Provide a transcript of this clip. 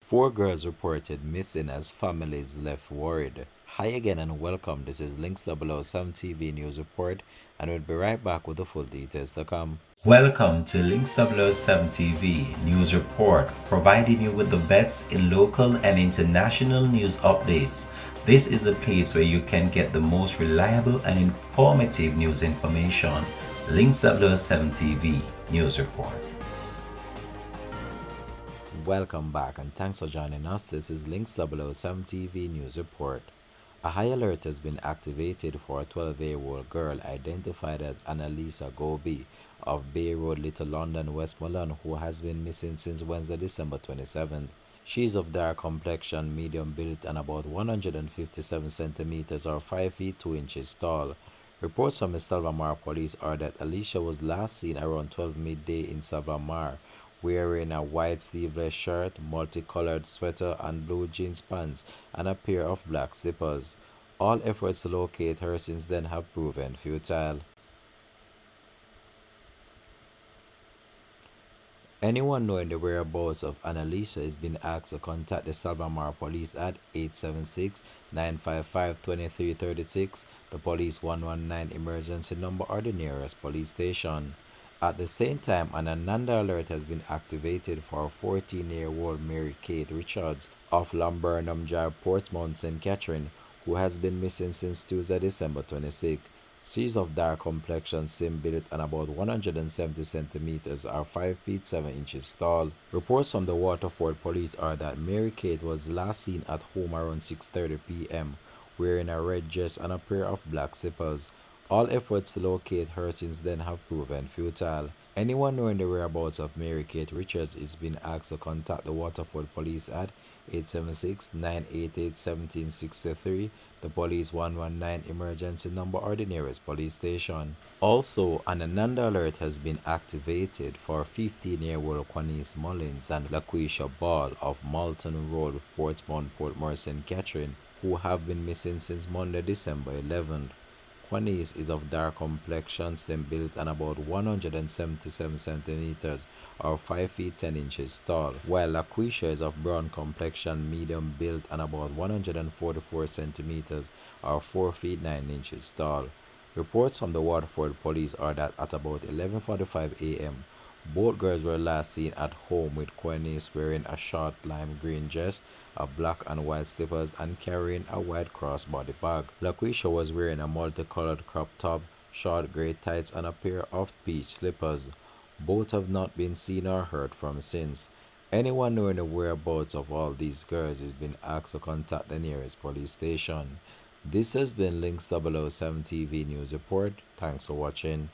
Four girls reported missing as families left worried. Hi again and welcome. This is Links 007 TV News Report, and we'll be right back with the full details to come. Welcome to Links 007 TV News Report, providing you with the best in local and international news updates. This is a place where you can get the most reliable and informative news information. Links 007 TV News Report. Welcome back and thanks for joining us. This is Links 007 TV News Report. A high alert has been activated for a 12-year-old girl identified as Annalisa Gobi of Bay Road, Little London, Westmoreland, who has been missing since Wednesday, December 27th. She is of dark complexion, medium build, and about 157 centimeters or 5 feet 2 inches tall. Reports from the Salvamar police are that Alicia was last seen around 12 midday in Salvamar, wearing a white sleeveless shirt, multicolored sweater, and blue jeans pants, and a pair of black slippers. All efforts to locate her since then have proven futile. Anyone knowing the whereabouts of Annalisa is being asked to contact the Salvamar police at 876-955-2336, the police 119 emergency number, or the nearest police station. At the same time, an Ananda alert has been activated for 14-year-old Mary Kate Richards of Lamburnum Drive, Portsmouth, St. Catherine, who has been missing since Tuesday, December 26. She is of dark complexion, slim built, and about 170 centimeters or 5 feet 7 inches tall. Reports from the Waterford police are that Mary Kate was last seen at home around 6:30 p.m., wearing a red dress and a pair of black slippers. All efforts to locate her since then have proven futile. Anyone knowing the whereabouts of Mary Kate Richards is being asked to contact the Waterford police at 876-988-1763, the police 119 emergency number, or the nearest police station. Also, an Ananda alert has been activated for 15-year-old Quanice Mullins and Laquisha Ball of Malton Road, Portsmouth, Portmore, St. Catherine, who have been missing since Monday, December 11th. Quanice is of dark complexion, slim built, and about 177 centimeters or 5 feet 10 inches tall, while Laquisha is of brown complexion, medium built, and about 144 centimeters or 4 feet 9 inches tall. Reports from the Waterford police are that at about 11:45 a.m., both girls were last seen at home, with Quanice wearing a short lime green dress, a black and white slippers, and carrying a white crossbody bag. Laquisha was wearing a multicolored crop top, short grey tights, and a pair of peach slippers. Both have not been seen or heard from since. Anyone knowing the whereabouts of all these girls is being asked to contact the nearest police station. This has been Links 007 TV News Report. Thanks for watching.